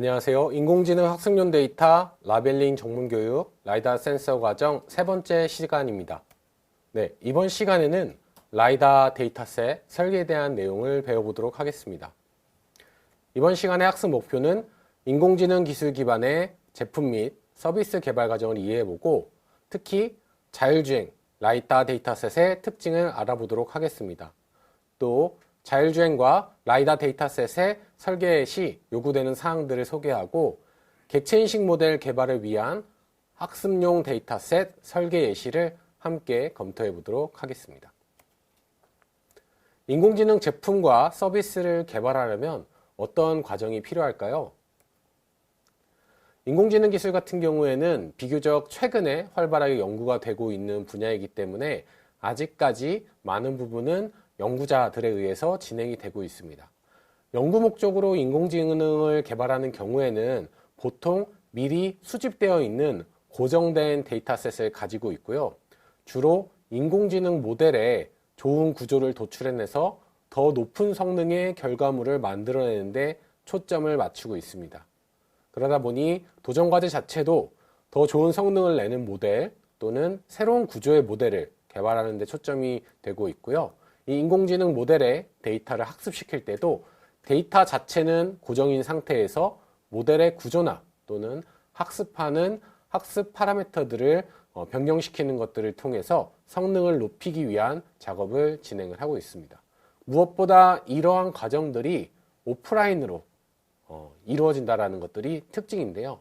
안녕하세요. 인공지능 학습용 데이터 라벨링 전문교육 라이다 센서 과정 세 번째 시간입니다. 네, 이번 시간에는 라이다 데이터셋 설계에 대한 내용을 배워보도록 하겠습니다. 이번 시간의 학습 목표는 인공지능 기술 기반의 제품 및 서비스 개발 과정을 이해해보고 특히 자율주행 라이다 데이터셋의 특징을 알아보도록 하겠습니다. 또 자율주행과 라이다 데이터셋의 설계 시 요구되는 사항들을 소개하고 객체인식 모델 개발을 위한 학습용 데이터셋 설계 예시를 함께 검토해 보도록 하겠습니다. 인공지능 제품과 서비스를 개발하려면 어떤 과정이 필요할까요? 인공지능 기술 같은 경우에는 비교적 최근에 활발하게 연구가 되고 있는 분야이기 때문에 아직까지 많은 부분은 연구자들에 의해서 진행이 되고 있습니다. 연구 목적으로 인공지능을 개발하는 경우에는 보통 미리 수집되어 있는 고정된 데이터셋을 가지고 있고요. 주로 인공지능 모델에 좋은 구조를 도출해내서 더 높은 성능의 결과물을 만들어내는 데 초점을 맞추고 있습니다. 그러다 보니 도전과제 자체도 더 좋은 성능을 내는 모델 또는 새로운 구조의 모델을 개발하는 데 초점이 되고 있고요. 이 인공지능 모델의 데이터를 학습시킬 때도 데이터 자체는 고정인 상태에서 모델의 구조나 또는 학습하는 학습 파라미터들을 변경시키는 것들을 통해서 성능을 높이기 위한 작업을 진행을 하고 있습니다. 무엇보다 이러한 과정들이 오프라인으로 이루어진다는 것들이 특징인데요.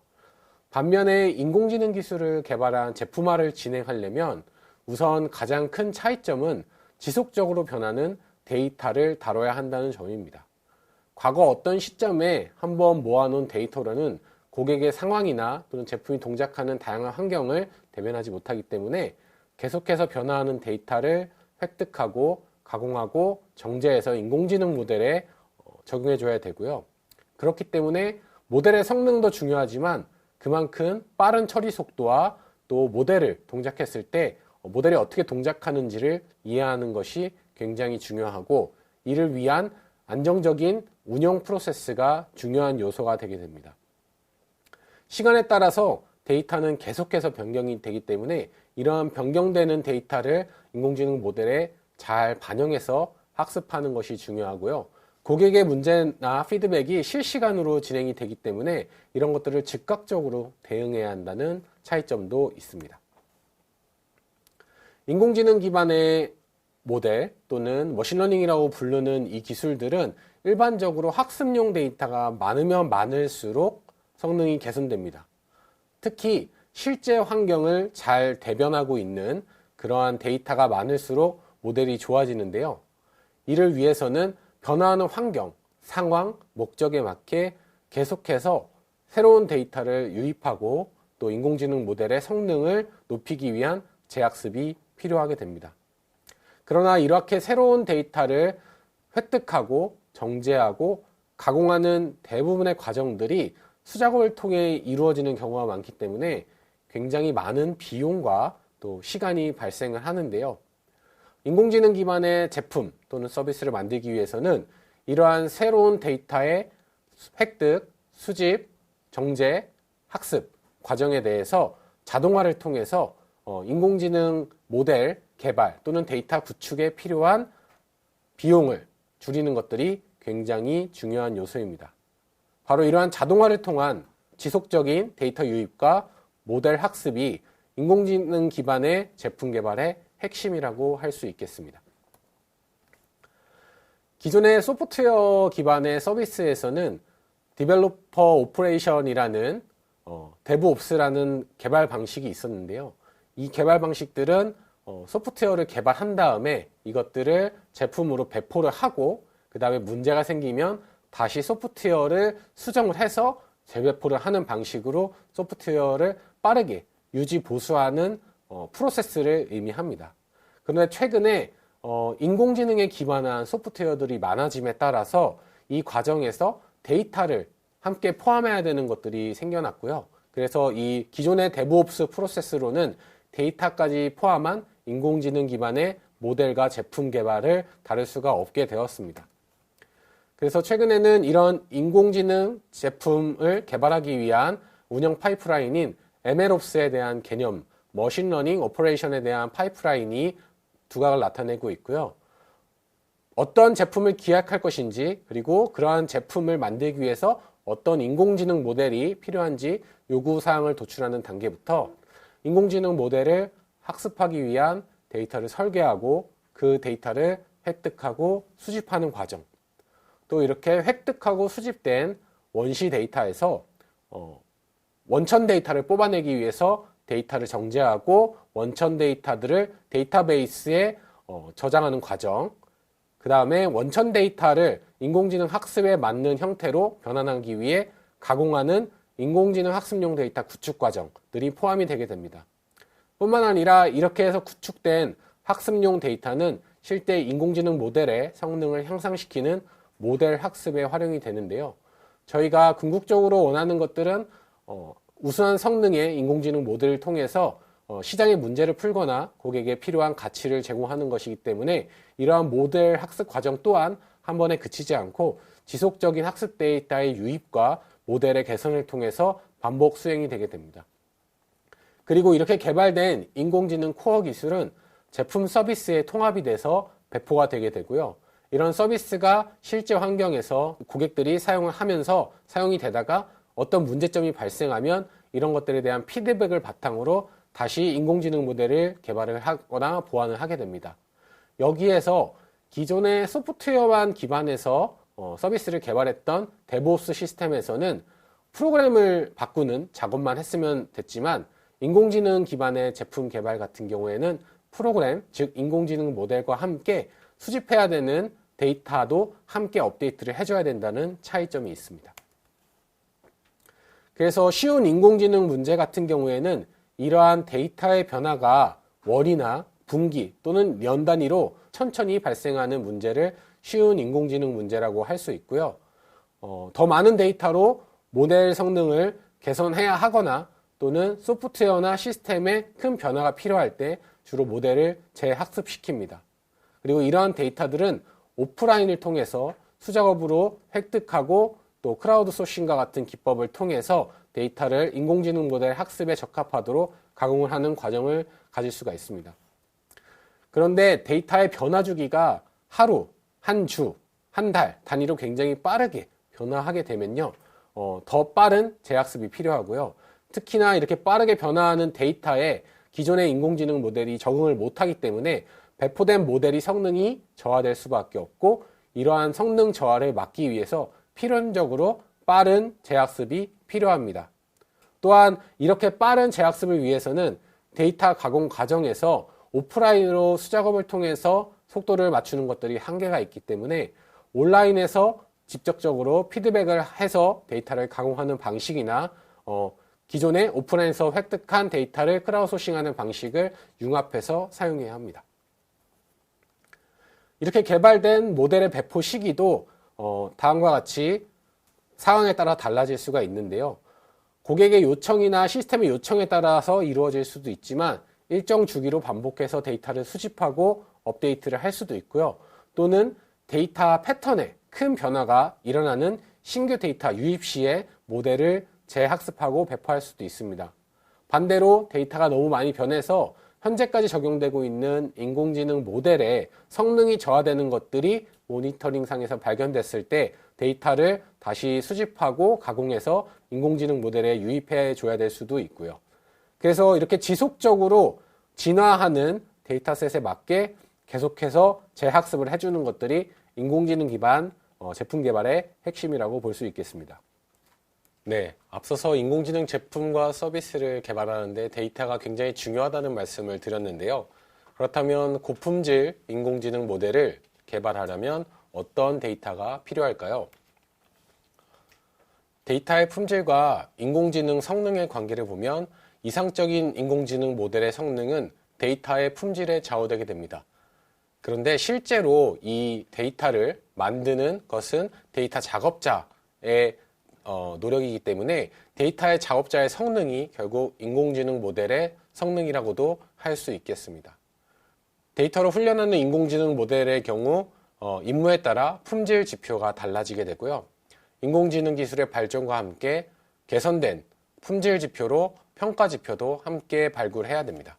반면에 인공지능 기술을 개발한 제품화를 진행하려면 우선 가장 큰 차이점은 지속적으로 변하는 데이터를 다뤄야 한다는 점입니다. 과거 어떤 시점에 한번 모아놓은 데이터로는 고객의 상황이나 또는 제품이 동작하는 다양한 환경을 대변하지 못하기 때문에 계속해서 변화하는 데이터를 획득하고 가공하고 정제해서 인공지능 모델에 적용해줘야 되고요. 그렇기 때문에 모델의 성능도 중요하지만 그만큼 빠른 처리 속도와 또 모델을 동작했을 때 모델이 어떻게 동작하는지를 이해하는 것이 굉장히 중요하고 이를 위한 안정적인 운영 프로세스가 중요한 요소가 되게 됩니다. 시간에 따라서 데이터는 계속해서 변경이 되기 때문에 이러한 변경되는 데이터를 인공지능 모델에 잘 반영해서 학습하는 것이 중요하고요. 고객의 문제나 피드백이 실시간으로 진행이 되기 때문에 이런 것들을 즉각적으로 대응해야 한다는 차이점도 있습니다. 인공지능 기반의 모델 또는 머신러닝이라고 부르는 이 기술들은 일반적으로 학습용 데이터가 많으면 많을수록 성능이 개선됩니다. 특히 실제 환경을 잘 대변하고 있는 그러한 데이터가 많을수록 모델이 좋아지는데요. 이를 위해서는 변화하는 환경, 상황, 목적에 맞게 계속해서 새로운 데이터를 유입하고 또 인공지능 모델의 성능을 높이기 위한 재학습이 필요하게 됩니다. 그러나 이렇게 새로운 데이터를 획득하고 정제하고 가공하는 대부분의 과정들이 수작업을 통해 이루어지는 경우가 많기 때문에 굉장히 많은 비용과 또 시간이 발생을 하는데요. 인공지능 기반의 제품 또는 서비스를 만들기 위해서는 이러한 새로운 데이터의 획득, 수집, 정제, 학습 과정에 대해서 자동화를 통해서 인공지능 모델 개발 또는 데이터 구축에 필요한 비용을 줄이는 것들이 굉장히 중요한 요소입니다. 바로 이러한 자동화를 통한 지속적인 데이터 유입과 모델 학습이 인공지능 기반의 제품 개발의 핵심이라고 할 수 있겠습니다. 기존의 소프트웨어 기반의 서비스에서는 디벨로퍼 오퍼레이션이라는 데브옵스라는 개발 방식이 있었는데요. 이 개발 방식들은 소프트웨어를 개발한 다음에 이것들을 제품으로 배포를 하고 그 다음에 문제가 생기면 다시 소프트웨어를 수정을 해서 재배포를 하는 방식으로 소프트웨어를 빠르게 유지 보수하는 프로세스를 의미합니다. 그런데 최근에 인공지능에 기반한 소프트웨어들이 많아짐에 따라서 이 과정에서 데이터를 함께 포함해야 되는 것들이 생겨났고요. 그래서 이 기존의 데브옵스 프로세스로는 데이터까지 포함한 인공지능 기반의 모델과 제품 개발을 다룰 수가 없게 되었습니다. 그래서 최근에는 이런 인공지능 제품을 개발하기 위한 운영 파이프라인인 MLOps에 대한 개념, 머신러닝 오퍼레이션에 대한 파이프라인이 두각을 나타내고 있고요. 어떤 제품을 기획할 것인지, 그리고 그러한 제품을 만들기 위해서 어떤 인공지능 모델이 필요한지 요구사항을 도출하는 단계부터 인공지능 모델을 학습하기 위한 데이터를 설계하고 그 데이터를 획득하고 수집하는 과정, 또 이렇게 획득하고 수집된 원시 데이터에서 원천 데이터를 뽑아내기 위해서 데이터를 정제하고 원천 데이터들을 데이터베이스에 저장하는 과정, 그 다음에 원천 데이터를 인공지능 학습에 맞는 형태로 변환하기 위해 가공하는 인공지능 학습용 데이터 구축 과정들이 포함이 되게 됩니다. 뿐만 아니라 이렇게 해서 구축된 학습용 데이터는 실제 인공지능 모델의 성능을 향상시키는 모델 학습에 활용이 되는데요. 저희가 궁극적으로 원하는 것들은 우수한 성능의 인공지능 모델을 통해서 시장의 문제를 풀거나 고객에게 필요한 가치를 제공하는 것이기 때문에 이러한 모델 학습 과정 또한 한 번에 그치지 않고 지속적인 학습 데이터의 유입과 모델의 개선을 통해서 반복 수행이 되게 됩니다. 그리고 이렇게 개발된 인공지능 코어 기술은 제품 서비스에 통합이 돼서 배포가 되게 되고요. 이런 서비스가 실제 환경에서 고객들이 사용을 하면서 사용이 되다가 어떤 문제점이 발생하면 이런 것들에 대한 피드백을 바탕으로 다시 인공지능 모델을 개발을 하거나 보완을 하게 됩니다. 여기에서 기존의 소프트웨어만 기반해서 서비스를 개발했던 데브옵스 시스템에서는 프로그램을 바꾸는 작업만 했으면 됐지만 인공지능 기반의 제품 개발 같은 경우에는 프로그램, 즉 인공지능 모델과 함께 수집해야 되는 데이터도 함께 업데이트를 해줘야 된다는 차이점이 있습니다. 그래서 쉬운 인공지능 문제 같은 경우에는 이러한 데이터의 변화가 월이나 분기 또는 년 단위로 천천히 발생하는 문제를 쉬운 인공지능 문제라고 할 수 있고요. 더 많은 데이터로 모델 성능을 개선해야 하거나 또는 소프트웨어나 시스템에 큰 변화가 필요할 때 주로 모델을 재학습시킵니다. 그리고 이러한 데이터들은 오프라인을 통해서 수작업으로 획득하고 또 크라우드 소싱과 같은 기법을 통해서 데이터를 인공지능 모델 학습에 적합하도록 가공을 하는 과정을 가질 수가 있습니다. 그런데 데이터의 변화 주기가 하루, 한 주, 한 달 단위로 굉장히 빠르게 변화하게 되면요. 더 빠른 재학습이 필요하고요. 특히나 이렇게 빠르게 변화하는 데이터에 기존의 인공지능 모델이 적응을 못하기 때문에 배포된 모델이 성능이 저하될 수밖에 없고 이러한 성능 저하를 막기 위해서 필연적으로 빠른 재학습이 필요합니다. 또한 이렇게 빠른 재학습을 위해서는 데이터 가공 과정에서 오프라인으로 수작업을 통해서 속도를 맞추는 것들이 한계가 있기 때문에 온라인에서 직접적으로 피드백을 해서 데이터를 가공하는 방식이나 기존의 오프라인에서 획득한 데이터를 크라우드 소싱하는 방식을 융합해서 사용해야 합니다. 이렇게 개발된 모델의 배포 시기도 다음과 같이 상황에 따라 달라질 수가 있는데요. 고객의 요청이나 시스템의 요청에 따라서 이루어질 수도 있지만 일정 주기로 반복해서 데이터를 수집하고 업데이트를 할 수도 있고요. 또는 데이터 패턴에 큰 변화가 일어나는 신규 데이터 유입 시에 모델을 재학습하고 배포할 수도 있습니다. 반대로 데이터가 너무 많이 변해서 현재까지 적용되고 있는 인공지능 모델의 성능이 저하되는 것들이 모니터링상에서 발견됐을 때 데이터를 다시 수집하고 가공해서 인공지능 모델에 유입해 줘야 될 수도 있고요. 그래서 이렇게 지속적으로 진화하는 데이터셋에 맞게 계속해서 재학습을 해주는 것들이 인공지능 기반 제품 개발의 핵심이라고 볼 수 있겠습니다. 네, 앞서서 인공지능 제품과 서비스를 개발하는데 데이터가 굉장히 중요하다는 말씀을 드렸는데요. 그렇다면 고품질 인공지능 모델을 개발하려면 어떤 데이터가 필요할까요? 데이터의 품질과 인공지능 성능의 관계를 보면 이상적인 인공지능 모델의 성능은 데이터의 품질에 좌우되게 됩니다. 그런데 실제로 이 데이터를 만드는 것은 데이터 작업자의 노력이기 때문에 데이터의 작업자의 성능이 결국 인공지능 모델의 성능이라고도 할 수 있겠습니다. 데이터로 훈련하는 인공지능 모델의 경우 임무에 따라 품질 지표가 달라지게 되고요. 인공지능 기술의 발전과 함께 개선된 품질 지표로 평가 지표도 함께 발굴해야 됩니다.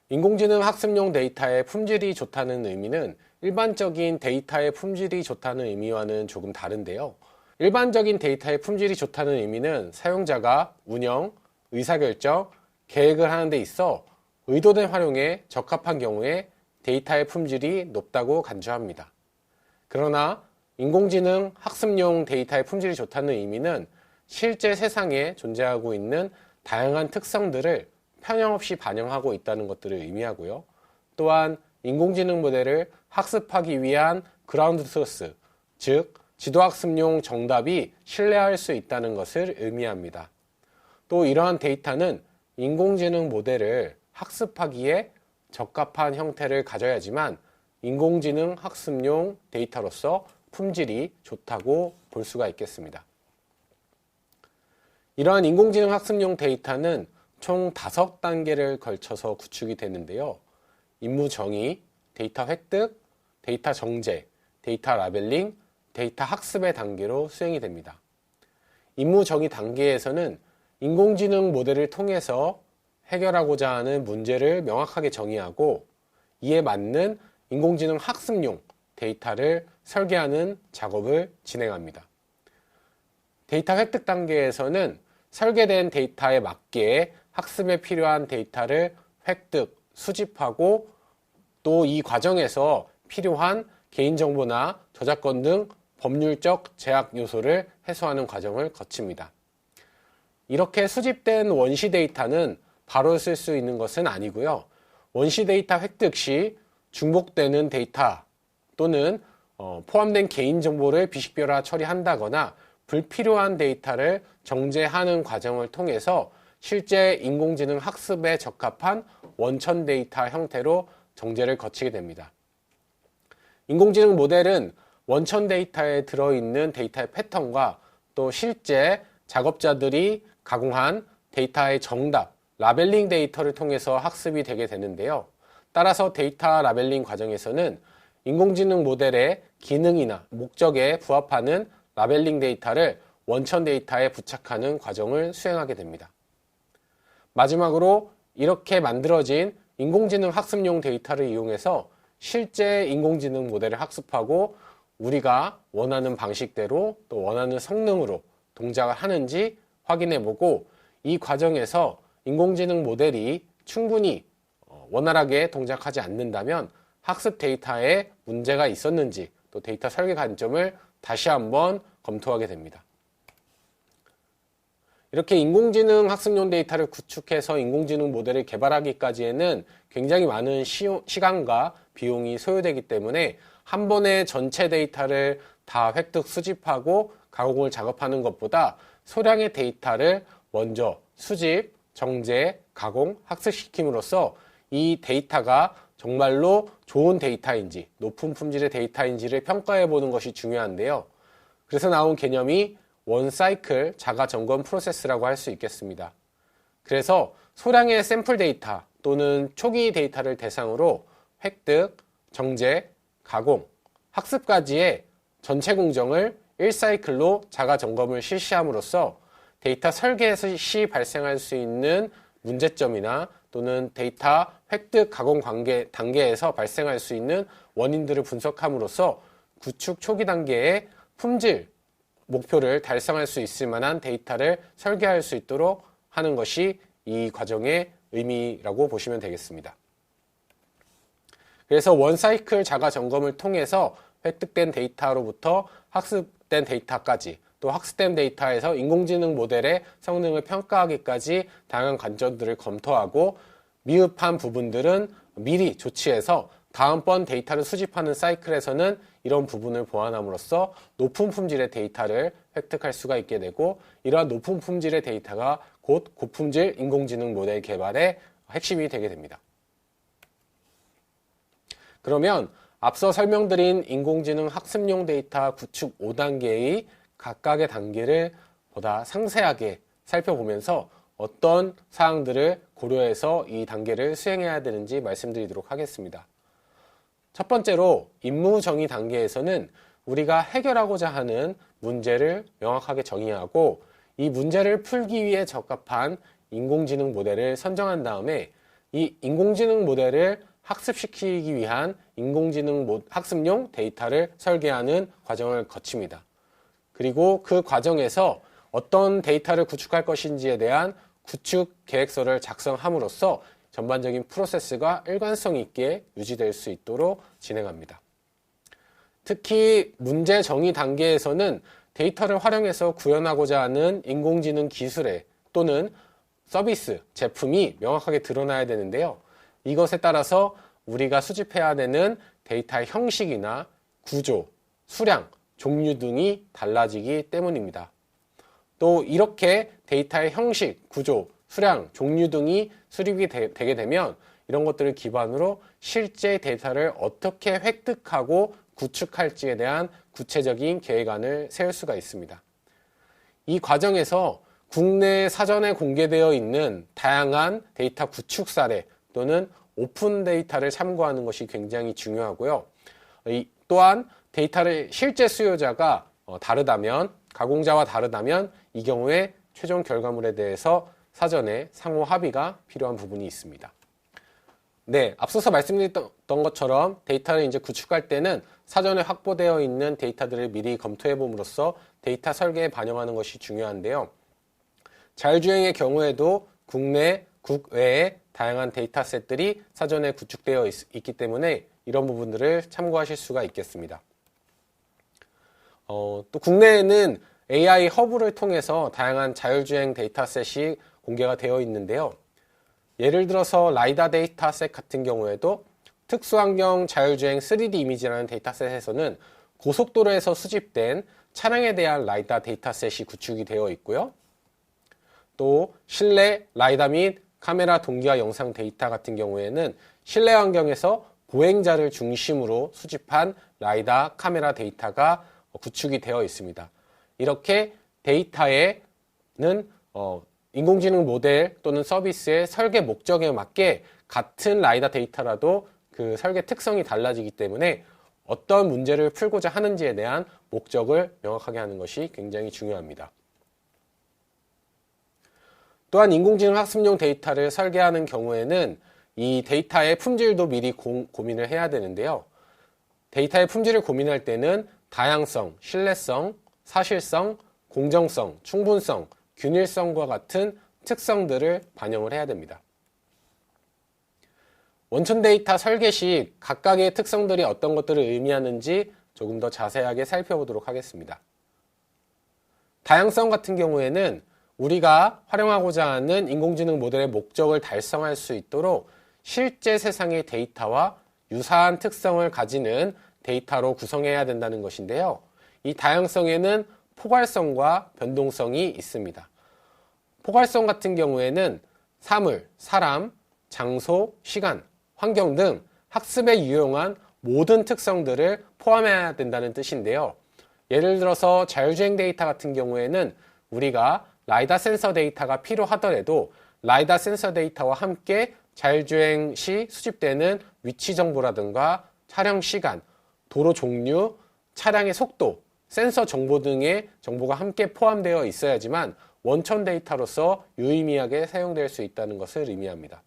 인공지능 학습용 데이터의 품질이 좋다는 의미는 일반적인 데이터의 품질이 좋다는 의미와는 조금 다른데요. 일반적인 데이터의 품질이 좋다는 의미는 사용자가 운영, 의사결정, 계획을 하는 데 있어 의도된 활용에 적합한 경우에 데이터의 품질이 높다고 간주합니다. 그러나 인공지능 학습용 데이터의 품질이 좋다는 의미는 실제 세상에 존재하고 있는 다양한 특성들을 편향 없이 반영하고 있다는 것들을 의미하고요. 또한 인공지능 모델을 학습하기 위한 그라운드 소스, 즉 지도학습용 정답이 신뢰할 수 있다는 것을 의미합니다. 또 이러한 데이터는 인공지능 모델을 학습하기에 적합한 형태를 가져야지만 인공지능 학습용 데이터로서 품질이 좋다고 볼 수가 있겠습니다. 이러한 인공지능 학습용 데이터는 총 5단계를 걸쳐서 구축이 되는데요. 임무 정의, 데이터 획득, 데이터 정제, 데이터 라벨링, 데이터 학습의 단계로 수행이 됩니다. 임무 정의 단계에서는 인공지능 모델을 통해서 해결하고자 하는 문제를 명확하게 정의하고 이에 맞는 인공지능 학습용 데이터를 설계하는 작업을 진행합니다. 데이터 획득 단계에서는 설계된 데이터에 맞게 학습에 필요한 데이터를 획득, 수집하고 또 이 과정에서 필요한 개인정보나 저작권 등 법률적 제약 요소를 해소하는 과정을 거칩니다. 이렇게 수집된 원시 데이터는 바로 쓸 수 있는 것은 아니고요. 원시 데이터 획득 시 중복되는 데이터 또는 포함된 개인정보를 비식별화 처리한다거나 불필요한 데이터를 정제하는 과정을 통해서 실제 인공지능 학습에 적합한 원천 데이터 형태로 정제를 거치게 됩니다. 인공지능 모델은 원천 데이터에 들어있는 데이터의 패턴과 또 실제 작업자들이 가공한 데이터의 정답, 라벨링 데이터를 통해서 학습이 되게 되는데요. 따라서 데이터 라벨링 과정에서는 인공지능 모델의 기능이나 목적에 부합하는 라벨링 데이터를 원천 데이터에 부착하는 과정을 수행하게 됩니다. 마지막으로 이렇게 만들어진 인공지능 학습용 데이터를 이용해서 실제 인공지능 모델을 학습하고 우리가 원하는 방식대로 또 원하는 성능으로 동작을 하는지 확인해보고 이 과정에서 인공지능 모델이 충분히 원활하게 동작하지 않는다면 학습 데이터에 문제가 있었는지 또 데이터 설계 관점을 다시 한번 검토하게 됩니다. 이렇게 인공지능 학습용 데이터를 구축해서 인공지능 모델을 개발하기까지에는 굉장히 많은 시간과 비용이 소요되기 때문에 한 번에 전체 데이터를 다 획득 수집하고 가공을 작업하는 것보다 소량의 데이터를 먼저 수집, 정제, 가공, 학습시킴으로써 이 데이터가 정말로 좋은 데이터인지 높은 품질의 데이터인지를 평가해 보는 것이 중요한데요. 그래서 나온 개념이 원 사이클 자가 점검 프로세스라고 할 수 있겠습니다. 그래서 소량의 샘플 데이터 또는 초기 데이터를 대상으로 획득, 정제, 가공, 학습까지의 전체 공정을 1사이클로 자가 점검을 실시함으로써 데이터 설계 시 발생할 수 있는 문제점이나 또는 데이터 획득, 가공 단계에서 발생할 수 있는 원인들을 분석함으로써 구축 초기 단계의 품질 목표를 달성할 수 있을 만한 데이터를 설계할 수 있도록 하는 것이 이 과정의 의미라고 보시면 되겠습니다. 그래서 원사이클 자가 점검을 통해서 획득된 데이터로부터 학습된 데이터까지 또 학습된 데이터에서 인공지능 모델의 성능을 평가하기까지 다양한 관점들을 검토하고 미흡한 부분들은 미리 조치해서 다음번 데이터를 수집하는 사이클에서는 이런 부분을 보완함으로써 높은 품질의 데이터를 획득할 수가 있게 되고 이러한 높은 품질의 데이터가 곧 고품질 인공지능 모델 개발의 핵심이 되게 됩니다. 그러면 앞서 설명드린 인공지능 학습용 데이터 구축 5단계의 각각의 단계를 보다 상세하게 살펴보면서 어떤 사항들을 고려해서 이 단계를 수행해야 되는지 말씀드리도록 하겠습니다. 첫 번째로 임무 정의 단계에서는 우리가 해결하고자 하는 문제를 명확하게 정의하고 이 문제를 풀기 위해 적합한 인공지능 모델을 선정한 다음에 이 인공지능 모델을 학습시키기 위한 인공지능 학습용 데이터를 설계하는 과정을 거칩니다. 그리고 그 과정에서 어떤 데이터를 구축할 것인지에 대한 구축 계획서를 작성함으로써 전반적인 프로세스가 일관성 있게 유지될 수 있도록 진행합니다. 특히 문제 정의 단계에서는 데이터를 활용해서 구현하고자 하는 인공지능 기술에 또는 서비스, 제품이 명확하게 드러나야 되는데요. 이것에 따라서 우리가 수집해야 되는 데이터의 형식이나 구조, 수량, 종류 등이 달라지기 때문입니다. 또 이렇게 데이터의 형식, 구조, 수량, 종류 등이 수립이 되게 되면 이런 것들을 기반으로 실제 데이터를 어떻게 획득하고 구축할지에 대한 구체적인 계획안을 세울 수가 있습니다. 이 과정에서 국내 사전에 공개되어 있는 다양한 데이터 구축 사례 또는 오픈 데이터를 참고하는 것이 굉장히 중요하고요. 또한 데이터를 실제 수요자가 다르다면, 가공자와 다르다면 이 경우에 최종 결과물에 대해서 사전에 상호 합의가 필요한 부분이 있습니다. 네, 앞서서 말씀드렸던 것처럼 데이터를 이제 구축할 때는 사전에 확보되어 있는 데이터들을 미리 검토해 봄으로써 데이터 설계에 반영하는 것이 중요한데요. 자율주행의 경우에도 국내, 국외의 다양한 데이터셋들이 사전에 구축되어 있기 때문에 이런 부분들을 참고하실 수가 있겠습니다. 또 국내에는 AI 허브를 통해서 다양한 자율주행 데이터셋이 공개가 되어 있는데요. 예를 들어서 라이다 데이터셋 같은 경우에도 특수환경 자율주행 3D 이미지라는 데이터셋에서는 고속도로에서 수집된 차량에 대한 라이다 데이터셋이 구축이 되어 있고요. 또 실내 라이다 및 카메라 동기화 영상 데이터 같은 경우에는 실내 환경에서 보행자를 중심으로 수집한 라이다 카메라 데이터가 구축이 되어 있습니다. 이렇게 데이터에는 인공지능 모델 또는 서비스의 설계 목적에 맞게 같은 라이다 데이터라도 그 설계 특성이 달라지기 때문에 어떤 문제를 풀고자 하는지에 대한 목적을 명확하게 하는 것이 굉장히 중요합니다. 또한 인공지능 학습용 데이터를 설계하는 경우에는 이 데이터의 품질도 미리 고민을 해야 되는데요. 데이터의 품질을 고민할 때는 다양성, 신뢰성, 사실성, 공정성, 충분성, 균일성과 같은 특성들을 반영을 해야 됩니다. 원천 데이터 설계 시 각각의 특성들이 어떤 것들을 의미하는지 조금 더 자세하게 살펴보도록 하겠습니다. 다양성 같은 경우에는 우리가 활용하고자 하는 인공지능 모델의 목적을 달성할 수 있도록 실제 세상의 데이터와 유사한 특성을 가지는 데이터로 구성해야 된다는 것인데요. 이 다양성에는 포괄성과 변동성이 있습니다. 포괄성 같은 경우에는 사물, 사람, 장소, 시간, 환경 등 학습에 유용한 모든 특성들을 포함해야 된다는 뜻인데요. 예를 들어서 자율주행 데이터 같은 경우에는 우리가 라이다 센서 데이터가 필요하더라도 라이다 센서 데이터와 함께 자율주행 시 수집되는 위치 정보라든가 촬영 시간, 도로 종류, 차량의 속도, 센서 정보 등의 정보가 함께 포함되어 있어야지만 원천 데이터로서 유의미하게 사용될 수 있다는 것을 의미합니다.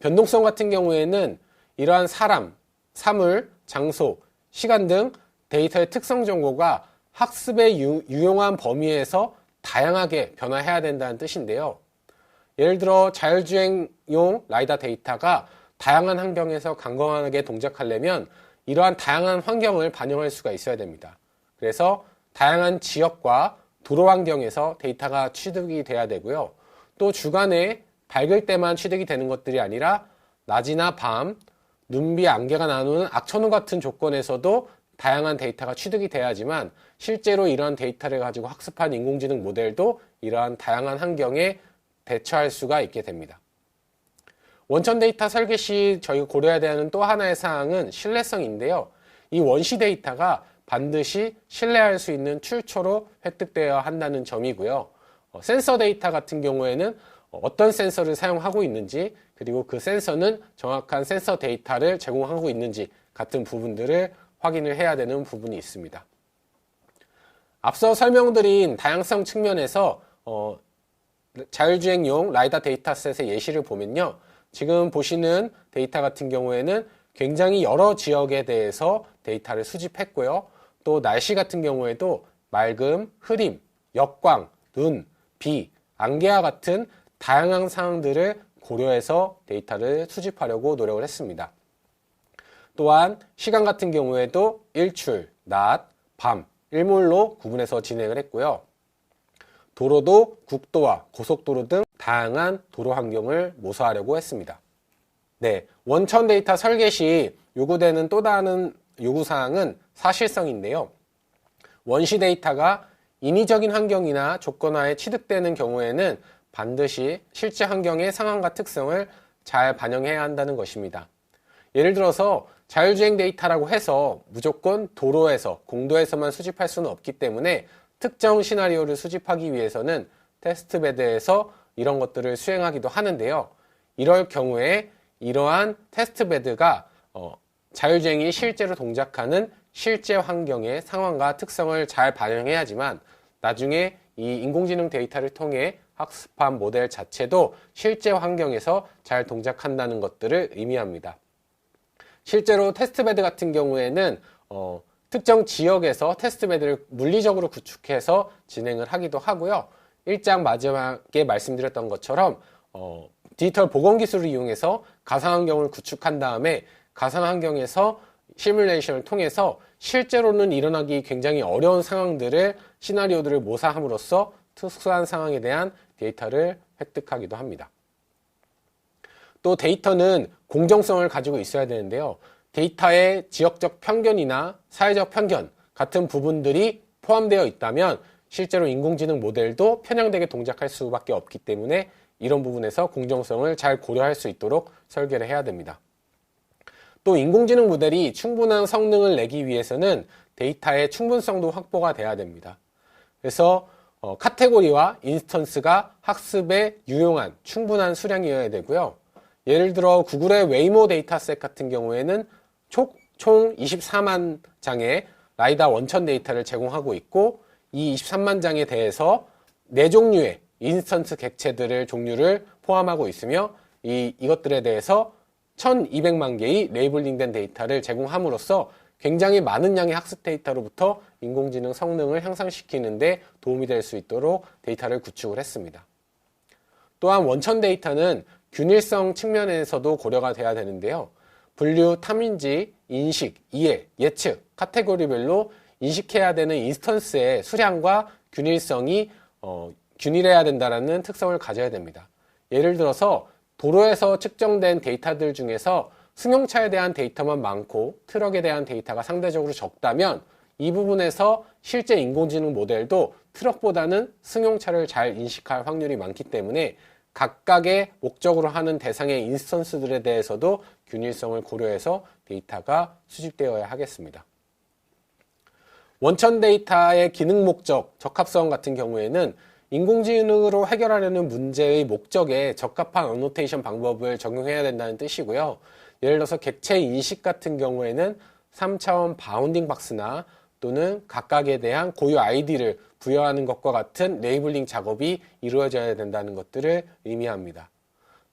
변동성 같은 경우에는 이러한 사람, 사물, 장소, 시간 등 데이터의 특성 정보가 학습에 유용한 범위에서 다양하게 변화해야 된다는 뜻인데요. 예를 들어 자율주행용 라이다 데이터가 다양한 환경에서 강건하게 동작하려면 이러한 다양한 환경을 반영할 수가 있어야 됩니다. 그래서 다양한 지역과 도로 환경에서 데이터가 취득이 돼야 되고요. 또 주간에 밝을 때만 취득이 되는 것들이 아니라 낮이나 밤, 눈비, 안개가 나누는 악천후 같은 조건에서도 다양한 데이터가 취득이 돼야지만 실제로 이러한 데이터를 가지고 학습한 인공지능 모델도 이러한 다양한 환경에 대처할 수가 있게 됩니다. 원천 데이터 설계 시 저희가 고려해야 되는 또 하나의 사항은 신뢰성인데요. 이 원시 데이터가 반드시 신뢰할 수 있는 출처로 획득되어야 한다는 점이고요. 센서 데이터 같은 경우에는 어떤 센서를 사용하고 있는지, 그리고 그 센서는 정확한 센서 데이터를 제공하고 있는지 같은 부분들을 확인을 해야 되는 부분이 있습니다. 앞서 설명드린 다양성 측면에서 자율주행용 라이다 데이터셋의 예시를 보면요. 지금 보시는 데이터 같은 경우에는 굉장히 여러 지역에 대해서 데이터를 수집했고요. 또 날씨 같은 경우에도 맑음, 흐림, 역광, 눈, 비, 안개와 같은 다양한 상황들을 고려해서 데이터를 수집하려고 노력을 했습니다. 또한 시간 같은 경우에도 일출, 낮, 밤, 일몰로 구분해서 진행을 했고요. 도로도 국도와 고속도로 등 다양한 도로 환경을 모사하려고 했습니다. 네, 원천 데이터 설계 시 요구되는 또 다른 요구사항은 사실성인데요. 원시 데이터가 인위적인 환경이나 조건하에 취득되는 경우에는 반드시 실제 환경의 상황과 특성을 잘 반영해야 한다는 것입니다. 예를 들어서 자율주행 데이터라고 해서 무조건 도로에서, 공도에서만 수집할 수는 없기 때문에 특정 시나리오를 수집하기 위해서는 테스트베드에서 이런 것들을 수행하기도 하는데요. 이럴 경우에 이러한 테스트베드가 자율주행이 실제로 동작하는 실제 환경의 상황과 특성을 잘 반영해야지만 나중에 이 인공지능 데이터를 통해 학습한 모델 자체도 실제 환경에서 잘 동작한다는 것들을 의미합니다. 실제로 테스트베드 같은 경우에는 특정 지역에서 테스트베드를 물리적으로 구축해서 진행을 하기도 하고요. 1장 마지막에 말씀드렸던 것처럼 디지털 복원 기술을 이용해서 가상환경을 구축한 다음에 가상환경에서 시뮬레이션을 통해서 실제로는 일어나기 굉장히 어려운 상황들을 시나리오들을 모사함으로써 특수한 상황에 대한 데이터를 획득하기도 합니다. 또 데이터는 공정성을 가지고 있어야 되는데요. 데이터에 지역적 편견이나 사회적 편견 같은 부분들이 포함되어 있다면 실제로 인공지능 모델도 편향되게 동작할 수밖에 없기 때문에 이런 부분에서 공정성을 잘 고려할 수 있도록 설계를 해야 됩니다. 또 인공지능 모델이 충분한 성능을 내기 위해서는 데이터의 충분성도 확보가 돼야 됩니다. 그래서 카테고리와 인스턴스가 학습에 유용한 충분한 수량이어야 되고요. 예를 들어 구글의 웨이모 데이터셋 같은 경우에는 총 24만 장의 라이다 원천 데이터를 제공하고 있고 이 23만 장에 대해서 4종류의 인스턴스 객체들을 종류를 포함하고 있으며 이것들에 대해서 1200만 개의 레이블링된 데이터를 제공함으로써 굉장히 많은 양의 학습 데이터로부터 인공지능 성능을 향상시키는 데 도움이 될 수 있도록 데이터를 구축을 했습니다. 또한 원천 데이터는 균일성 측면에서도 고려가 돼야 되는데요. 분류, 탐인지, 인식, 이해, 예측, 카테고리별로 인식해야 되는 인스턴스의 수량과 균일성이 균일해야 된다는 특성을 가져야 됩니다. 예를 들어서 도로에서 측정된 데이터들 중에서 승용차에 대한 데이터만 많고 트럭에 대한 데이터가 상대적으로 적다면 이 부분에서 실제 인공지능 모델도 트럭보다는 승용차를 잘 인식할 확률이 많기 때문에 각각의 목적으로 하는 대상의 인스턴스들에 대해서도 균일성을 고려해서 데이터가 수집되어야 하겠습니다. 원천 데이터의 기능 목적, 적합성 같은 경우에는 인공지능으로 해결하려는 문제의 목적에 적합한 어노테이션 방법을 적용해야 된다는 뜻이고요. 예를 들어서 객체 인식 같은 경우에는 3차원 바운딩 박스나 또는 각각에 대한 고유 아이디를 부여하는 것과 같은 레이블링 작업이 이루어져야 된다는 것들을 의미합니다.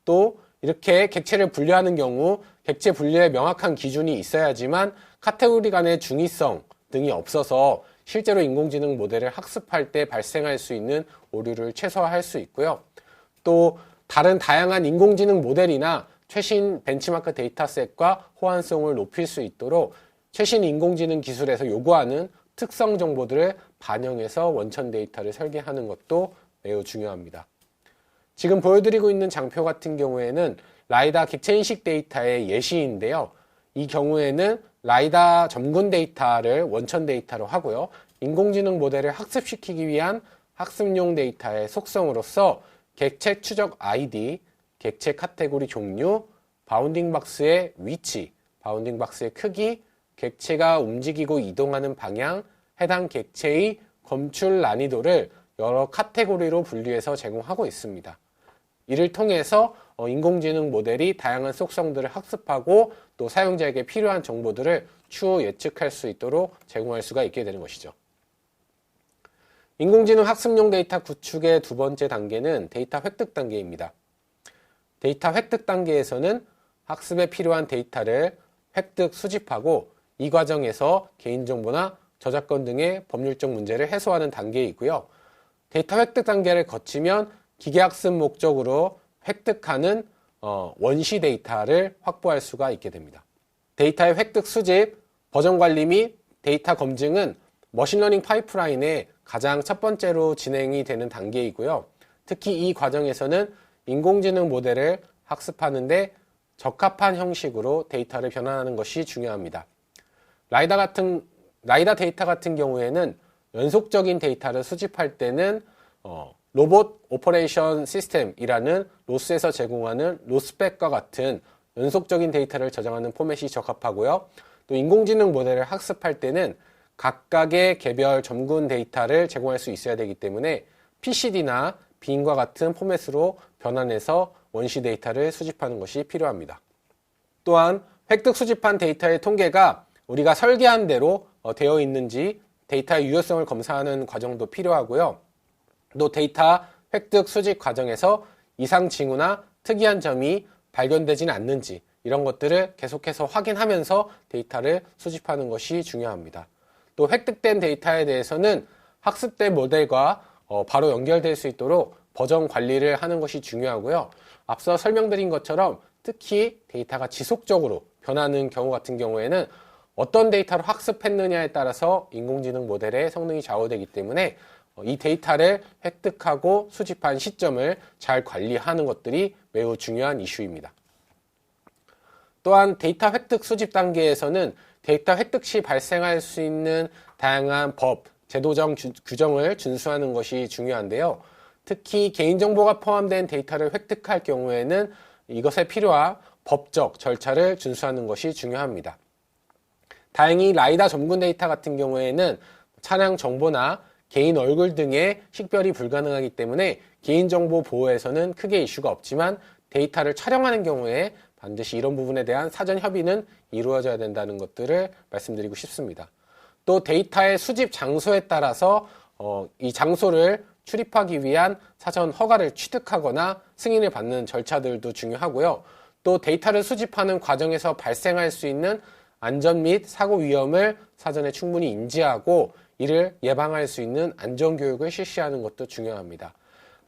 또 이렇게 객체를 분류하는 경우 객체 분류에 명확한 기준이 있어야지만 카테고리 간의 중의성 등이 없어서 실제로 인공지능 모델을 학습할 때 발생할 수 있는 오류를 최소화할 수 있고요. 또 다른 다양한 인공지능 모델이나 최신 벤치마크 데이터셋과 호환성을 높일 수 있도록 최신 인공지능 기술에서 요구하는 특성 정보들을 반영해서 원천 데이터를 설계하는 것도 매우 중요합니다. 지금 보여드리고 있는 장표 같은 경우에는 라이다 객체 인식 데이터의 예시인데요. 이 경우에는 라이다 점군 데이터를 원천 데이터로 하고요. 인공지능 모델을 학습시키기 위한 학습용 데이터의 속성으로서 객체 추적 아이디, 객체 카테고리 종류, 바운딩 박스의 위치, 바운딩 박스의 크기, 객체가 움직이고 이동하는 방향, 해당 객체의 검출 난이도를 여러 카테고리로 분류해서 제공하고 있습니다. 이를 통해서 인공지능 모델이 다양한 속성들을 학습하고 또 사용자에게 필요한 정보들을 추후 예측할 수 있도록 제공할 수가 있게 되는 것이죠. 인공지능 학습용 데이터 구축의 두 번째 단계는 데이터 획득 단계입니다. 데이터 획득 단계에서는 학습에 필요한 데이터를 획득, 수집하고 이 과정에서 개인정보나 저작권 등의 법률적 문제를 해소하는 단계에 있고요. 데이터 획득 단계를 거치면 기계학습 목적으로 획득하는 원시 데이터를 확보할 수가 있게 됩니다. 데이터의 획득, 수집, 버전 관리 및 데이터 검증은 머신러닝 파이프라인의 가장 첫 번째로 진행이 되는 단계이고요. 특히 이 과정에서는 인공지능 모델을 학습하는데 적합한 형식으로 데이터를 변환하는 것이 중요합니다. 라이다 데이터 같은 경우에는 연속적인 데이터를 수집할 때는 로봇 오퍼레이션 시스템이라는 로스에서 제공하는 로스펙과 같은 연속적인 데이터를 저장하는 포맷이 적합하고요. 또 인공지능 모델을 학습할 때는 각각의 개별 점군 데이터를 제공할 수 있어야 되기 때문에 PCD나 빈과 같은 포맷으로 변환해서 원시 데이터를 수집하는 것이 필요합니다. 또한 획득 수집한 데이터의 통계가 우리가 설계한 대로 되어 있는지 데이터의 유효성을 검사하는 과정도 필요하고요. 또 데이터 획득 수집 과정에서 이상 징후나 특이한 점이 발견되지는 않는지 이런 것들을 계속해서 확인하면서 데이터를 수집하는 것이 중요합니다. 또 획득된 데이터에 대해서는 학습된 모델과 바로 연결될 수 있도록 버전 관리를 하는 것이 중요하고요. 앞서 설명드린 것처럼 특히 데이터가 지속적으로 변하는 경우 같은 경우에는 어떤 데이터로 학습했느냐에 따라서 인공지능 모델의 성능이 좌우되기 때문에 이 데이터를 획득하고 수집한 시점을 잘 관리하는 것들이 매우 중요한 이슈입니다. 또한 데이터 획득 수집 단계에서는 데이터 획득 시 발생할 수 있는 다양한 법, 제도적 규정을 준수하는 것이 중요한데요. 특히 개인정보가 포함된 데이터를 획득할 경우에는 이것에 필요한 법적 절차를 준수하는 것이 중요합니다. 다행히 라이다 점군 데이터 같은 경우에는 차량 정보나 개인 얼굴 등의 식별이 불가능하기 때문에 개인정보 보호에서는 크게 이슈가 없지만 데이터를 촬영하는 경우에 반드시 이런 부분에 대한 사전 협의는 이루어져야 된다는 것들을 말씀드리고 싶습니다. 또 데이터의 수집 장소에 따라서 이 장소를 출입하기 위한 사전 허가를 취득하거나 승인을 받는 절차들도 중요하고요. 또 데이터를 수집하는 과정에서 발생할 수 있는 안전 및 사고 위험을 사전에 충분히 인지하고 이를 예방할 수 있는 안전교육을 실시하는 것도 중요합니다.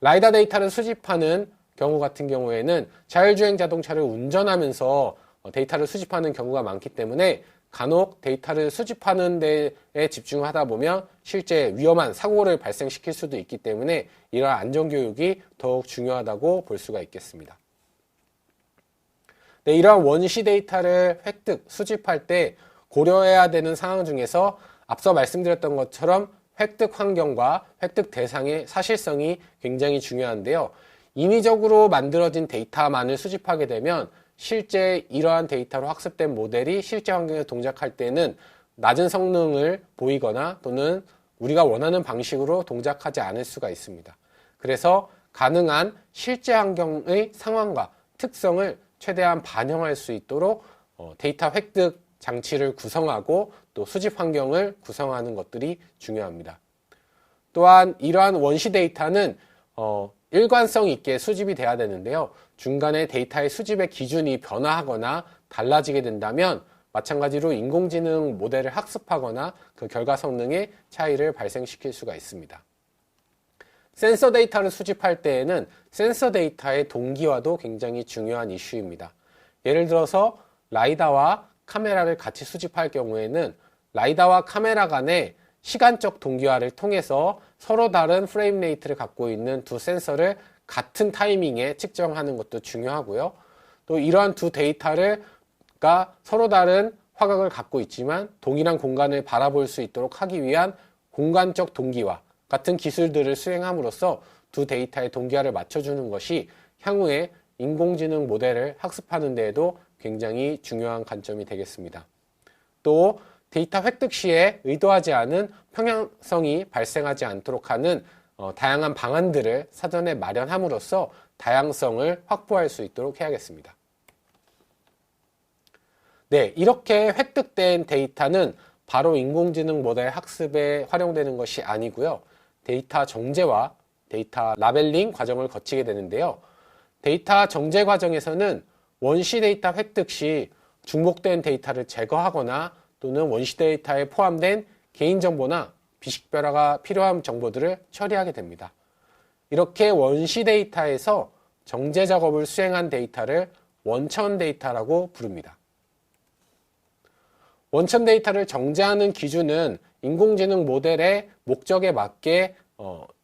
라이다 데이터를 수집하는 경우 같은 경우에는 자율주행 자동차를 운전하면서 데이터를 수집하는 경우가 많기 때문에 간혹 데이터를 수집하는 데에 집중하다 보면 실제 위험한 사고를 발생시킬 수도 있기 때문에 이러한 안전교육이 더욱 중요하다고 볼 수가 있겠습니다. 네, 이러한 원시 데이터를 획득, 수집할 때 고려해야 되는 상황 중에서 앞서 말씀드렸던 것처럼 획득 환경과 획득 대상의 사실성이 굉장히 중요한데요. 인위적으로 만들어진 데이터만을 수집하게 되면 실제 이러한 데이터로 학습된 모델이 실제 환경에서 동작할 때는 낮은 성능을 보이거나 또는 우리가 원하는 방식으로 동작하지 않을 수가 있습니다. 그래서 가능한 실제 환경의 상황과 특성을 최대한 반영할 수 있도록 데이터 획득 장치를 구성하고 또 수집 환경을 구성하는 것들이 중요합니다. 또한 이러한 원시 데이터는 일관성 있게 수집이 돼야 되는데요. 중간에 데이터의 수집의 기준이 변화하거나 달라지게 된다면 마찬가지로 인공지능 모델을 학습하거나 그 결과 성능에 차이를 발생시킬 수가 있습니다. 센서 데이터를 수집할 때에는 센서 데이터의 동기화도 굉장히 중요한 이슈입니다. 예를 들어서 라이다와 카메라를 같이 수집할 경우에는 라이다와 카메라 간의 시간적 동기화를 통해서 서로 다른 프레임 레이트를 갖고 있는 두 센서를 같은 타이밍에 측정하는 것도 중요하고요. 또 이러한 두 데이터가 서로 다른 화각을 갖고 있지만 동일한 공간을 바라볼 수 있도록 하기 위한 공간적 동기화 같은 기술들을 수행함으로써 두 데이터의 동기화를 맞춰주는 것이 향후에 인공지능 모델을 학습하는 데에도 굉장히 중요한 관점이 되겠습니다. 또 데이터 획득 시에 의도하지 않은 평행성이 발생하지 않도록 하는 다양한 방안들을 사전에 마련함으로써 다양성을 확보할 수 있도록 해야겠습니다. 네, 이렇게 획득된 데이터는 바로 인공지능 모델 학습에 활용되는 것이 아니고요. 데이터 정제와 데이터 라벨링 과정을 거치게 되는데요. 데이터 정제 과정에서는 원시 데이터 획득 시 중복된 데이터를 제거하거나 또는 원시 데이터에 포함된 개인정보나 비식별화가 필요한 정보들을 처리하게 됩니다. 이렇게 원시 데이터에서 정제 작업을 수행한 데이터를 원천 데이터라고 부릅니다. 원천 데이터를 정제하는 기준은 인공지능 모델의 목적에 맞게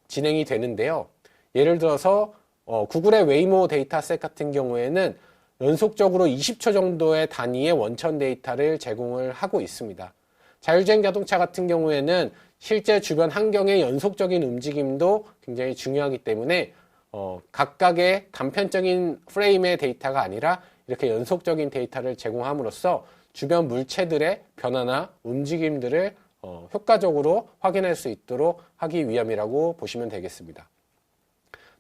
진행이 되는데요. 예를 들어서 구글의 웨이모 데이터셋 같은 경우에는 연속적으로 20초 정도의 단위의 원천 데이터를 제공을 하고 있습니다. 자율주행 자동차 같은 경우에는 실제 주변 환경의 연속적인 움직임도 굉장히 중요하기 때문에 각각의 단편적인 프레임의 데이터가 아니라 이렇게 연속적인 데이터를 제공함으로써 주변 물체들의 변화나 움직임들을 효과적으로 확인할 수 있도록 하기 위함이라고 보시면 되겠습니다.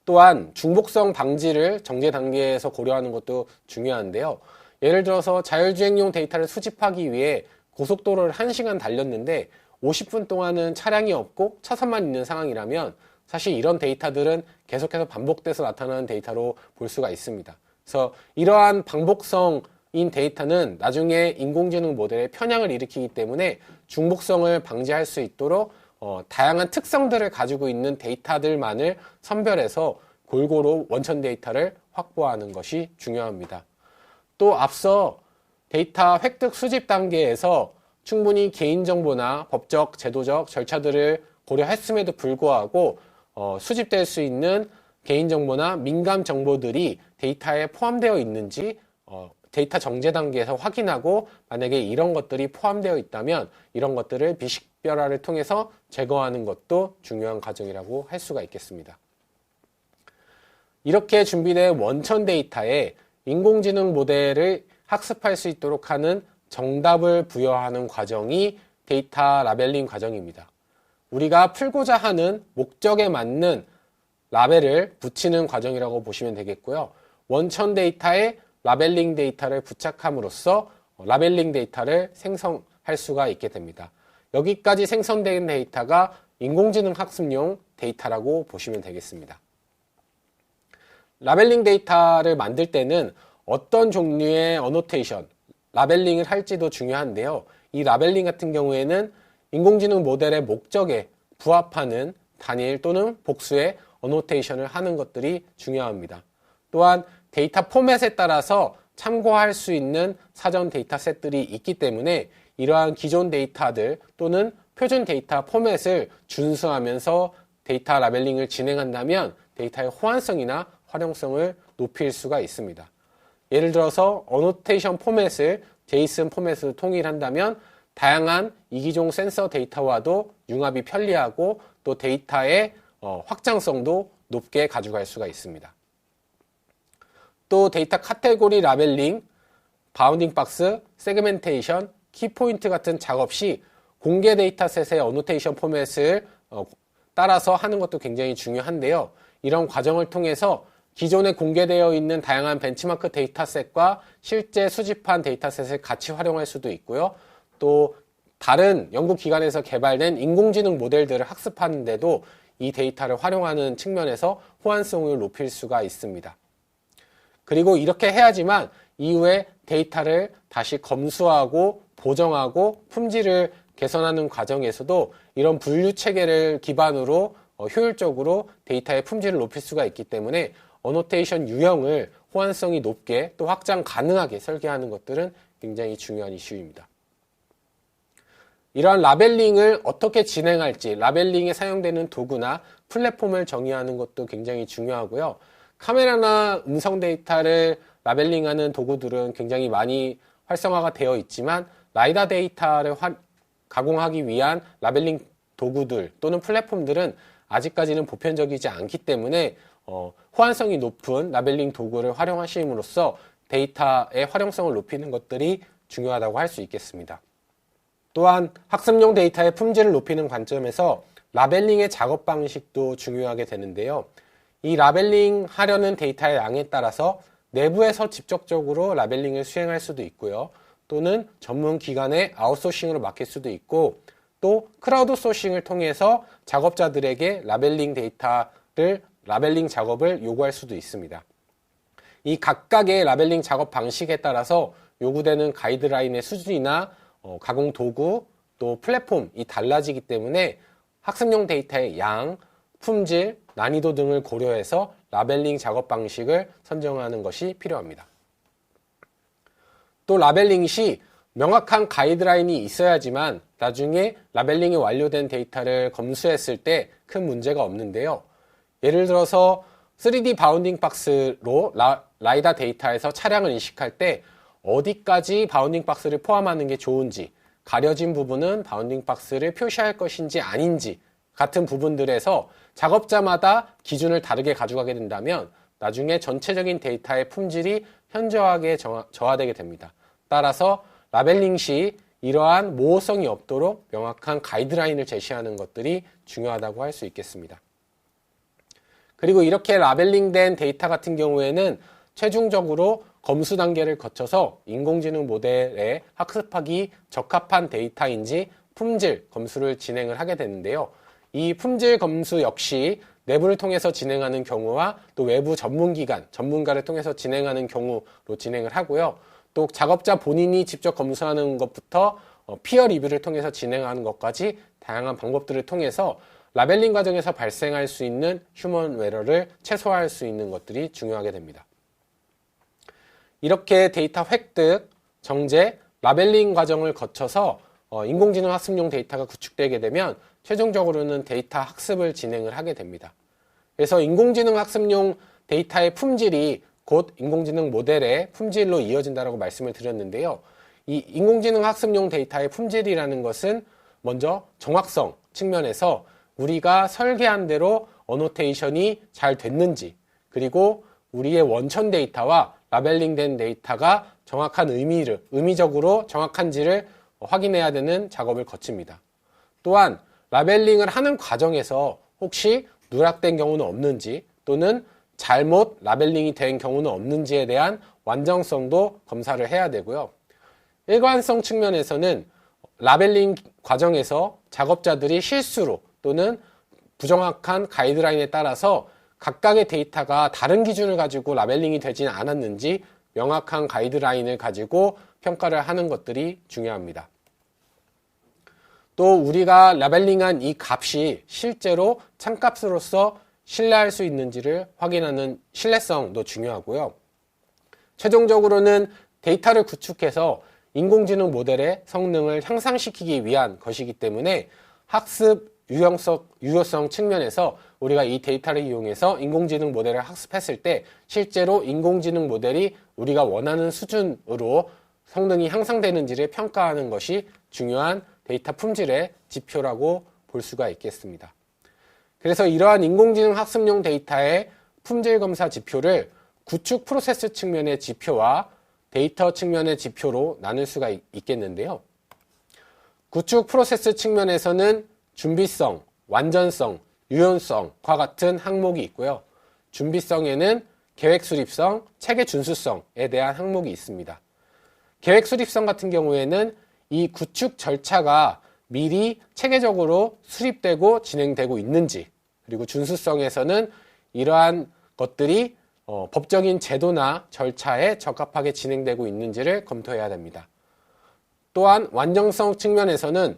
또한 중복성 방지를 정제 단계에서 고려하는 것도 중요한데요. 예를 들어서 자율주행용 데이터를 수집하기 위해 고속도로를 1시간 달렸는데 50분 동안은 차량이 없고 차선만 있는 상황이라면 사실 이런 데이터들은 계속해서 반복돼서 나타나는 데이터로 볼 수가 있습니다. 그래서 이러한 반복성인 데이터는 나중에 인공지능 모델의 편향을 일으키기 때문에 중복성을 방지할 수 있도록 다양한 특성들을 가지고 있는 데이터들만을 선별해서 골고루 원천 데이터를 확보하는 것이 중요합니다. 또 앞서 데이터 획득 수집 단계에서 충분히 개인정보나 법적, 제도적 절차들을 고려했음에도 불구하고 수집될 수 있는 개인정보나 민감 정보들이 데이터에 포함되어 있는지 데이터 정제 단계에서 확인하고 만약에 이런 것들이 포함되어 있다면 이런 것들을 비식별화를 통해서 제거하는 것도 중요한 과정이라고 할 수가 있겠습니다. 이렇게 준비된 원천 데이터에 인공지능 모델을 학습할 수 있도록 하는 정답을 부여하는 과정이 데이터 라벨링 과정입니다. 우리가 풀고자 하는 목적에 맞는 라벨을 붙이는 과정이라고 보시면 되겠고요. 원천 데이터에 라벨링 데이터를 부착함으로써 라벨링 데이터를 생성할 수가 있게 됩니다. 여기까지 생성된 데이터가 인공지능 학습용 데이터라고 보시면 되겠습니다. 라벨링 데이터를 만들 때는 어떤 종류의 어노테이션, 라벨링을 할지도 중요한데요. 이 라벨링 같은 경우에는 인공지능 모델의 목적에 부합하는 단일 또는 복수의 어노테이션을 하는 것들이 중요합니다. 또한 데이터 포맷에 따라서 참고할 수 있는 사전 데이터셋들이 있기 때문에 이러한 기존 데이터들 또는 표준 데이터 포맷을 준수하면서 데이터 라벨링을 진행한다면 데이터의 호환성이나 활용성을 높일 수가 있습니다. 예를 들어서 어노테이션 포맷을 JSON 포맷으로 통일한다면 다양한 이기종 센서 데이터와도 융합이 편리하고 또 데이터의 확장성도 높게 가져갈 수가 있습니다. 또 데이터 카테고리 라벨링, 바운딩 박스, 세그멘테이션, 키포인트 같은 작업 시 공개 데이터셋의 어노테이션 포맷을 따라서 하는 것도 굉장히 중요한데요. 이런 과정을 통해서 기존에 공개되어 있는 다양한 벤치마크 데이터셋과 실제 수집한 데이터셋을 같이 활용할 수도 있고요. 또 다른 연구기관에서 개발된 인공지능 모델들을 학습하는데도 이 데이터를 활용하는 측면에서 호환성을 높일 수가 있습니다. 그리고 이렇게 해야지만 이후에 데이터를 다시 검수하고 보정하고 품질을 개선하는 과정에서도 이런 분류 체계를 기반으로 효율적으로 데이터의 품질을 높일 수가 있기 때문에 어노테이션 유형을 호환성이 높게 또 확장 가능하게 설계하는 것들은 굉장히 중요한 이슈입니다. 이러한 라벨링을 어떻게 진행할지, 라벨링에 사용되는 도구나 플랫폼을 정의하는 것도 굉장히 중요하고요. 카메라나 음성 데이터를 라벨링하는 도구들은 굉장히 많이 활성화가 되어 있지만 라이다 데이터를 가공하기 위한 라벨링 도구들 또는 플랫폼들은 아직까지는 보편적이지 않기 때문에 호환성이 높은 라벨링 도구를 활용하심으로써 데이터의 활용성을 높이는 것들이 중요하다고 할 수 있겠습니다. 또한 학습용 데이터의 품질을 높이는 관점에서 라벨링의 작업 방식도 중요하게 되는데요. 이 라벨링 하려는 데이터의 양에 따라서 내부에서 직접적으로 라벨링을 수행할 수도 있고요. 또는 전문 기관의 아웃소싱으로 맡길 수도 있고, 또 크라우드 소싱을 통해서 작업자들에게 라벨링 작업을 요구할 수도 있습니다. 이 각각의 라벨링 작업 방식에 따라서 요구되는 가이드라인의 수준이나 가공 도구, 또 플랫폼이 달라지기 때문에 학습용 데이터의 양, 품질, 난이도 등을 고려해서 라벨링 작업 방식을 선정하는 것이 필요합니다. 또 라벨링 시 명확한 가이드라인이 있어야지만 나중에 라벨링이 완료된 데이터를 검수했을 때 큰 문제가 없는데요. 예를 들어서 3D 바운딩 박스로 라이다 데이터에서 차량을 인식할 때 어디까지 바운딩 박스를 포함하는 게 좋은지, 가려진 부분은 바운딩 박스를 표시할 것인지 아닌지 같은 부분들에서 작업자마다 기준을 다르게 가져가게 된다면 나중에 전체적인 데이터의 품질이 현저하게 저하되게 됩니다. 따라서 라벨링 시 이러한 모호성이 없도록 명확한 가이드라인을 제시하는 것들이 중요하다고 할 수 있겠습니다. 그리고 이렇게 라벨링된 데이터 같은 경우에는 최종적으로 검수 단계를 거쳐서 인공지능 모델에 학습하기 적합한 데이터인지 품질 검수를 진행을 하게 되는데요. 이 품질 검수 역시 내부를 통해서 진행하는 경우와 또 외부 전문가를 통해서 진행하는 경우로 진행을 하고요. 또 작업자 본인이 직접 검수하는 것부터 피어 리뷰를 통해서 진행하는 것까지 다양한 방법들을 통해서 라벨링 과정에서 발생할 수 있는 휴먼 에러를 최소화할 수 있는 것들이 중요하게 됩니다. 이렇게 데이터 획득, 정제, 라벨링 과정을 거쳐서 인공지능 학습용 데이터가 구축되게 되면 최종적으로는 데이터 학습을 진행을 하게 됩니다. 그래서 인공지능 학습용 데이터의 품질이 곧 인공지능 모델의 품질로 이어진다고 말씀을 드렸는데요. 이 인공지능 학습용 데이터의 품질이라는 것은 먼저 정확성 측면에서 우리가 설계한 대로 어노테이션이 잘 됐는지, 그리고 우리의 원천 데이터와 라벨링된 데이터가 정확한 의미적으로 정확한지를 확인해야 되는 작업을 거칩니다. 또한 라벨링을 하는 과정에서 혹시 누락된 경우는 없는지 또는 잘못 라벨링이 된 경우는 없는지에 대한 완전성도 검사를 해야 되고요. 일관성 측면에서는 라벨링 과정에서 작업자들이 실수로 또는 부정확한 가이드라인에 따라서 각각의 데이터가 다른 기준을 가지고 라벨링이 되지는 않았는지 명확한 가이드라인을 가지고 평가를 하는 것들이 중요합니다. 또 우리가 라벨링한 이 값이 실제로 참값으로서 신뢰할 수 있는지를 확인하는 신뢰성도 중요하고요. 최종적으로는 데이터를 구축해서 인공지능 모델의 성능을 향상시키기 위한 것이기 때문에 학습 유효성 측면에서 우리가 이 데이터를 이용해서 인공지능 모델을 학습했을 때 실제로 인공지능 모델이 우리가 원하는 수준으로 성능이 향상되는지를 평가하는 것이 중요한 데이터 품질의 지표라고 볼 수가 있겠습니다. 그래서 이러한 인공지능 학습용 데이터의 품질 검사 지표를 구축 프로세스 측면의 지표와 데이터 측면의 지표로 나눌 수가 있겠는데요. 구축 프로세스 측면에서는 준비성, 완전성, 유연성과 같은 항목이 있고요. 준비성에는 계획 수립성, 체계 준수성에 대한 항목이 있습니다. 계획 수립성 같은 경우에는 이 구축 절차가 미리 체계적으로 수립되고 진행되고 있는지, 그리고 준수성에서는 이러한 것들이 법적인 제도나 절차에 적합하게 진행되고 있는지를 검토해야 됩니다. 또한 완전성 측면에서는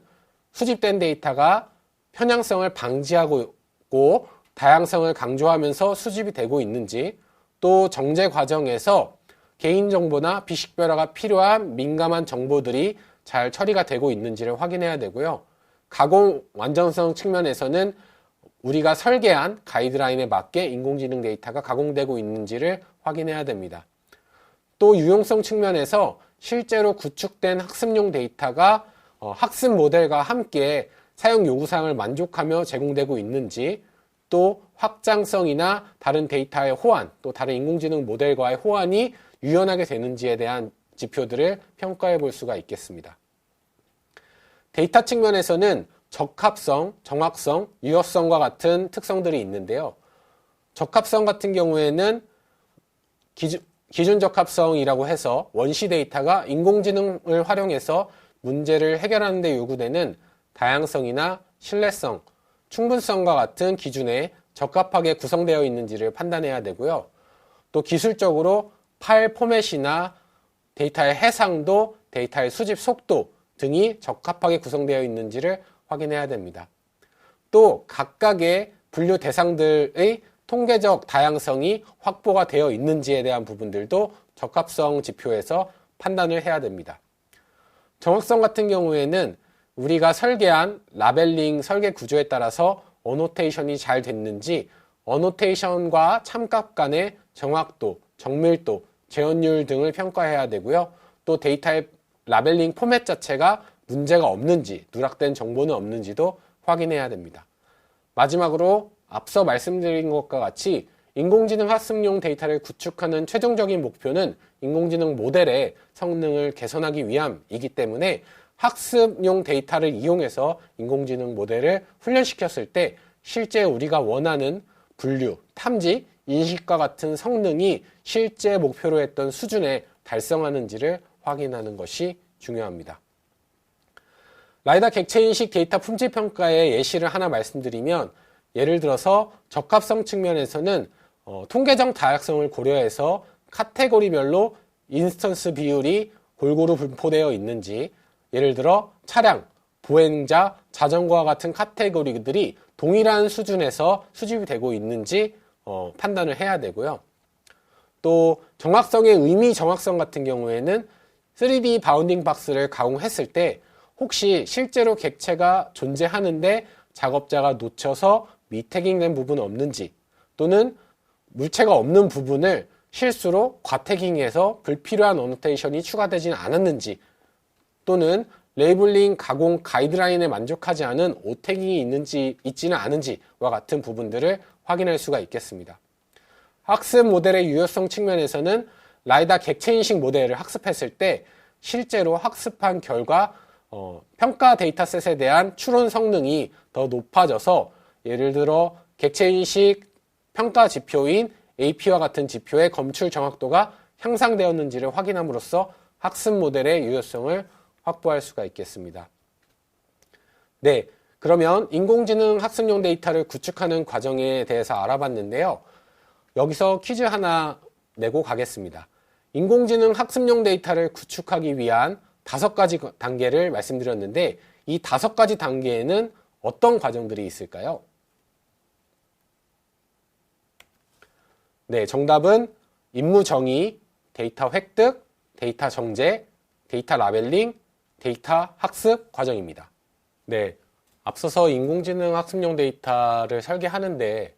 수집된 데이터가 편향성을 방지하고 있고 다양성을 강조하면서 수집이 되고 있는지, 또 정제 과정에서 개인정보나 비식별화가 필요한 민감한 정보들이 잘 처리가 되고 있는지를 확인해야 되고요. 가공 완전성 측면에서는 우리가 설계한 가이드라인에 맞게 인공지능 데이터가 가공되고 있는지를 확인해야 됩니다. 또 유용성 측면에서 실제로 구축된 학습용 데이터가 학습 모델과 함께 사용 요구사항을 만족하며 제공되고 있는지, 또 확장성이나 다른 데이터의 호환, 또 다른 인공지능 모델과의 호환이 유연하게 되는지에 대한 지표들을 평가해 볼 수가 있겠습니다. 데이터 측면에서는 적합성, 정확성, 유효성과 같은 특성들이 있는데요. 적합성 같은 경우에는 기준 적합성이라고 해서 원시 데이터가 인공지능을 활용해서 문제를 해결하는 데 요구되는 다양성이나 신뢰성, 충분성과 같은 기준에 적합하게 구성되어 있는지를 판단해야 되고요. 또 기술적으로 파일 포맷이나 데이터의 해상도, 데이터의 수집 속도 등이 적합하게 구성되어 있는지를 확인해야 됩니다. 또 각각의 분류 대상들의 통계적 다양성이 확보가 되어 있는지에 대한 부분들도 적합성 지표에서 판단을 해야 됩니다. 정확성 같은 경우에는 우리가 설계한 라벨링 설계 구조에 따라서 어노테이션이 잘 됐는지 어노테이션과 참값 간의 정확도, 정밀도, 재현율 등을 평가해야 되고요. 또 데이터의 라벨링 포맷 자체가 문제가 없는지, 누락된 정보는 없는지도 확인해야 됩니다. 마지막으로 앞서 말씀드린 것과 같이 인공지능 학습용 데이터를 구축하는 최종적인 목표는 인공지능 모델의 성능을 개선하기 위함이기 때문에 학습용 데이터를 이용해서 인공지능 모델을 훈련시켰을 때 실제 우리가 원하는 분류, 탐지, 인식과 같은 성능이 실제 목표로 했던 수준에 달성하는지를 확인하는 것이 중요합니다. 라이다 객체인식 데이터 품질평가의 예시를 하나 말씀드리면 예를 들어서 적합성 측면에서는 통계적 다양성을 고려해서 카테고리별로 인스턴스 비율이 골고루 분포되어 있는지, 예를 들어 차량, 보행자, 자전거와 같은 카테고리들이 동일한 수준에서 수집이 되고 있는지 판단을 해야 되고요. 또 정확성의 의미 정확성 같은 경우에는 3D 바운딩 박스를 가공했을 때 혹시 실제로 객체가 존재하는데 작업자가 놓쳐서 미태깅된 부분은 없는지, 또는 물체가 없는 부분을 실수로 과태깅해서 불필요한 어노테이션이 추가되지는 않았는지, 또는 레이블링 가공 가이드라인에 만족하지 않은 오태깅이 있지는 않은지와 같은 부분들을 확인할 수가 있겠습니다. 학습 모델의 유효성 측면에서는 라이다 객체인식 모델을 학습했을 때 실제로 학습한 결과 평가 데이터셋에 대한 추론 성능이 더 높아져서 예를 들어 객체인식 평가 지표인 AP와 같은 지표의 검출 정확도가 향상되었는지를 확인함으로써 학습 모델의 유효성을 확보할 수가 있겠습니다. 네, 그러면 인공지능 학습용 데이터를 구축하는 과정에 대해서 알아봤는데요. 여기서 퀴즈 하나 내고 가겠습니다. 인공지능 학습용 데이터를 구축하기 위한 5가지 단계를 말씀드렸는데 이 5가지 단계에는 어떤 과정들이 있을까요? 네, 정답은 임무 정의, 데이터 획득, 데이터 정제, 데이터 라벨링, 데이터 학습 과정입니다. 네, 앞서서 인공지능 학습용 데이터를 설계하는데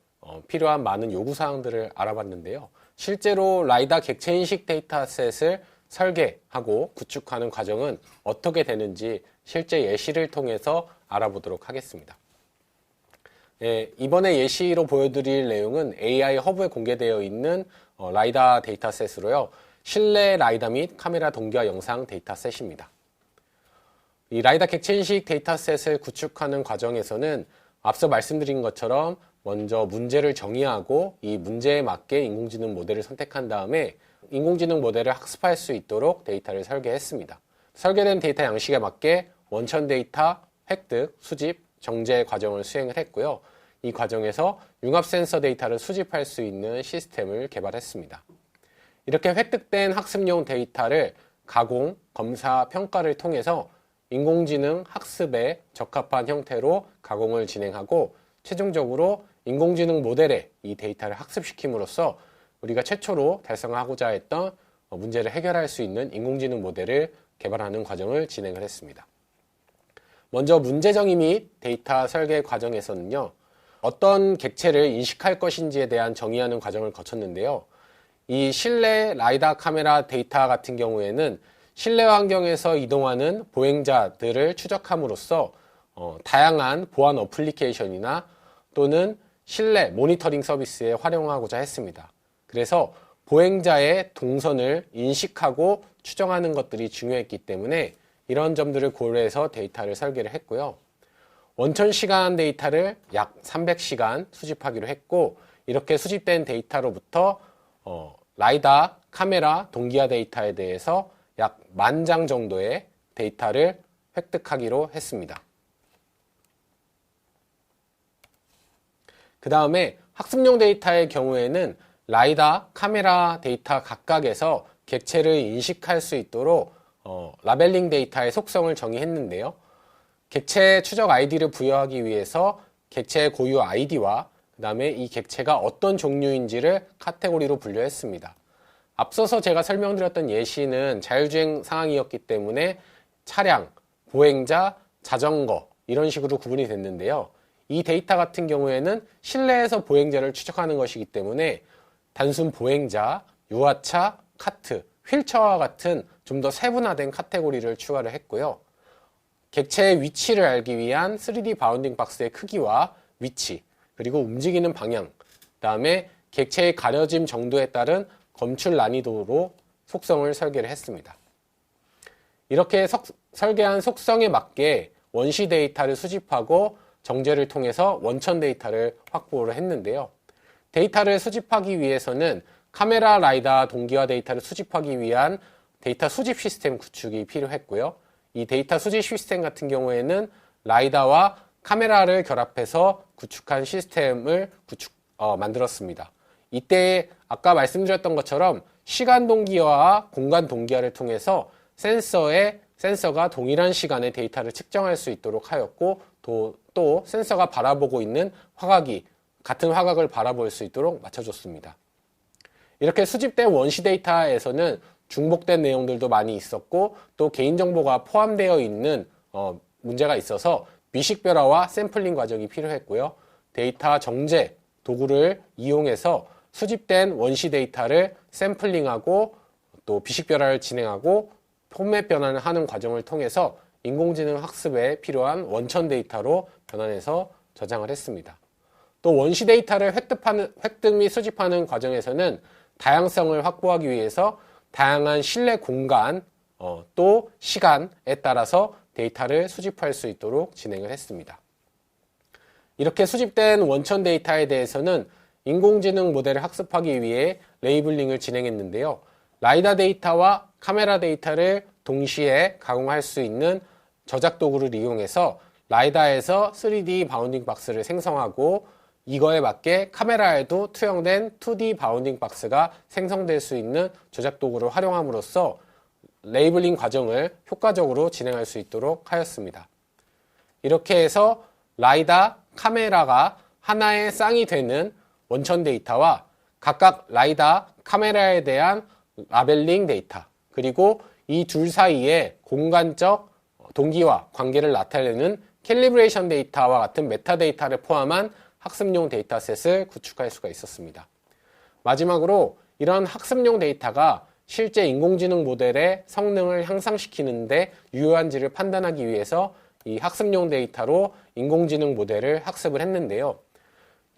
필요한 많은 요구사항들을 알아봤는데요. 실제로 라이다 객체인식 데이터셋을 설계하고 구축하는 과정은 어떻게 되는지 실제 예시를 통해서 알아보도록 하겠습니다. 네, 이번에 예시로 보여드릴 내용은 AI 허브에 공개되어 있는 라이다 데이터셋으로요. 실내 라이다 및 카메라 동기화 영상 데이터셋입니다. 이 라이다 객체인식 데이터셋을 구축하는 과정에서는 앞서 말씀드린 것처럼 먼저 문제를 정의하고 이 문제에 맞게 인공지능 모델을 선택한 다음에 인공지능 모델을 학습할 수 있도록 데이터를 설계했습니다. 설계된 데이터 양식에 맞게 원천 데이터 획득, 수집, 정제 과정을 수행을 했고요. 이 과정에서 융합 센서 데이터를 수집할 수 있는 시스템을 개발했습니다. 이렇게 획득된 학습용 데이터를 가공, 검사, 평가를 통해서 인공지능 학습에 적합한 형태로 가공을 진행하고 최종적으로 인공지능 모델에 이 데이터를 학습시킴으로써 우리가 최초로 달성하고자 했던 문제를 해결할 수 있는 인공지능 모델을 개발하는 과정을 진행을 했습니다. 먼저 문제 정의 및 데이터 설계 과정에서는요. 어떤 객체를 인식할 것인지에 대한 정의하는 과정을 거쳤는데요. 이 실내 라이다 카메라 데이터 같은 경우에는 실내 환경에서 이동하는 보행자들을 추적함으로써 다양한 보안 어플리케이션이나 또는 실내 모니터링 서비스에 활용하고자 했습니다. 그래서 보행자의 동선을 인식하고 추정하는 것들이 중요했기 때문에 이런 점들을 고려해서 데이터를 설계를 했고요. 원천 시간 데이터를 약 300시간 수집하기로 했고 이렇게 수집된 데이터로부터 라이다, 카메라, 동기화 데이터에 대해서 약 10,000장 정도의 데이터를 획득하기로 했습니다. 그 다음에 학습용 데이터의 경우에는 라이다, 카메라 데이터 각각에서 객체를 인식할 수 있도록 라벨링 데이터의 속성을 정의했는데요. 객체 추적 아이디를 부여하기 위해서 객체의 고유 아이디와 그 다음에 이 객체가 어떤 종류인지를 카테고리로 분류했습니다. 앞서서 제가 설명드렸던 예시는 자율주행 상황이었기 때문에 차량, 보행자, 자전거 이런 식으로 구분이 됐는데요. 이 데이터 같은 경우에는 실내에서 보행자를 추적하는 것이기 때문에 단순 보행자, 유아차, 카트, 휠체어와 같은 좀 더 세분화된 카테고리를 추가를 했고요. 객체의 위치를 알기 위한 3D 바운딩 박스의 크기와 위치, 그리고 움직이는 방향, 그 다음에 객체의 가려짐 정도에 따른 검출 난이도로 속성을 설계를 했습니다. 이렇게 설계한 속성에 맞게 원시 데이터를 수집하고 정제를 통해서 원천 데이터를 확보를 했는데요. 데이터를 수집하기 위해서는 카메라, 라이다, 동기화 데이터를 수집하기 위한 데이터 수집 시스템 구축이 필요했고요. 이 데이터 수집 시스템 같은 경우에는 라이다와 카메라를 결합해서 구축한 시스템을 만들었습니다. 이때 아까 말씀드렸던 것처럼 시간 동기화와 공간 동기화를 통해서 센서가 동일한 시간에 데이터를 측정할 수 있도록 하였고 또 센서가 바라보고 있는 화각이 같은 화각을 바라볼 수 있도록 맞춰줬습니다. 이렇게 수집된 원시 데이터에서는 중복된 내용들도 많이 있었고 또 개인정보가 포함되어 있는 문제가 있어서 미식별화와 샘플링 과정이 필요했고요. 데이터 정제 도구를 이용해서 수집된 원시 데이터를 샘플링하고 또 비식별화를 진행하고 포맷 변환을 하는 과정을 통해서 인공지능 학습에 필요한 원천 데이터로 변환해서 저장을 했습니다. 또 원시 데이터를 획득 및 수집하는 과정에서는 다양성을 확보하기 위해서 다양한 실내 공간, 또 시간에 따라서 데이터를 수집할 수 있도록 진행을 했습니다. 이렇게 수집된 원천 데이터에 대해서는 인공지능 모델을 학습하기 위해 레이블링을 진행했는데요. 라이다 데이터와 카메라 데이터를 동시에 가공할 수 있는 저작 도구를 이용해서 라이다에서 3D 바운딩 박스를 생성하고 이거에 맞게 카메라에도 투영된 2D 바운딩 박스가 생성될 수 있는 조작 도구를 활용함으로써 레이블링 과정을 효과적으로 진행할 수 있도록 하였습니다. 이렇게 해서 라이다, 카메라가 하나의 쌍이 되는 원천 데이터와 각각 라이다, 카메라에 대한 라벨링 데이터, 그리고 이 둘 사이에 공간적 동기화 관계를 나타내는 캘리브레이션 데이터와 같은 메타데이터를 포함한 학습용 데이터셋을 구축할 수가 있었습니다. 마지막으로 이런 학습용 데이터가 실제 인공지능 모델의 성능을 향상시키는데 유효한지를 판단하기 위해서 이 학습용 데이터로 인공지능 모델을 학습을 했는데요.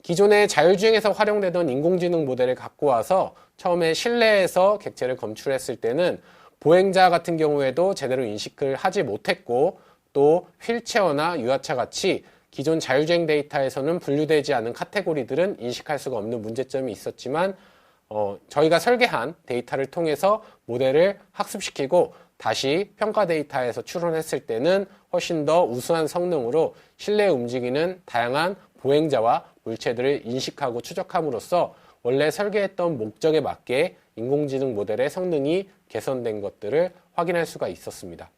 기존의 자율주행에서 활용되던 인공지능 모델을 갖고 와서 처음에 실내에서 객체를 검출했을 때는 보행자 같은 경우에도 제대로 인식을 하지 못했고 또 휠체어나 유아차 같이 기존 자율주행 데이터에서는 분류되지 않은 카테고리들은 인식할 수가 없는 문제점이 있었지만 저희가 설계한 데이터를 통해서 모델을 학습시키고 다시 평가 데이터에서 추론했을 때는 훨씬 더 우수한 성능으로 실내에 움직이는 다양한 보행자와 물체들을 인식하고 추적함으로써 원래 설계했던 목적에 맞게 인공지능 모델의 성능이 개선된 것들을 확인할 수가 있었습니다.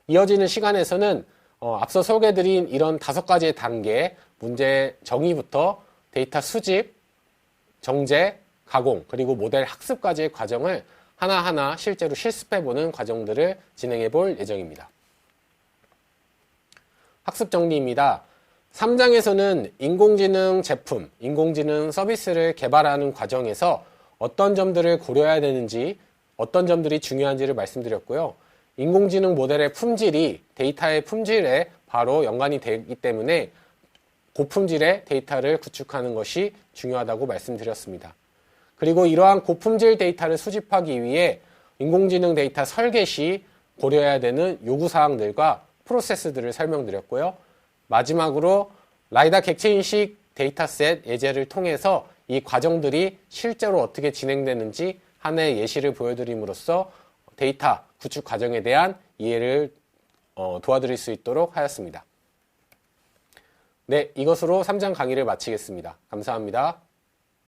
이어지는 시간에서는 앞서 소개해드린 이런 5가지의 단계, 문제 정의부터 데이터 수집, 정제, 가공, 그리고 모델 학습까지의 과정을 하나하나 실제로 실습해보는 과정들을 진행해볼 예정입니다. 학습 정리입니다. 3장에서는 인공지능 제품, 인공지능 서비스를 개발하는 과정에서 어떤 점들을 고려해야 되는지, 어떤 점들이 중요한지를 말씀드렸고요. 인공지능 모델의 품질이 데이터의 품질에 바로 연관이 되기 때문에 고품질의 데이터를 구축하는 것이 중요하다고 말씀드렸습니다. 그리고 이러한 고품질 데이터를 수집하기 위해 인공지능 데이터 설계 시 고려해야 되는 요구사항들과 프로세스들을 설명드렸고요. 마지막으로 라이다 객체인식 데이터셋 예제를 통해서 이 과정들이 실제로 어떻게 진행되는지 하나의 예시를 보여드림으로써 데이터 구축 과정에 대한 이해를 도와드릴 수 있도록 하였습니다. 네, 이것으로 3장 강의를 마치겠습니다. 감사합니다.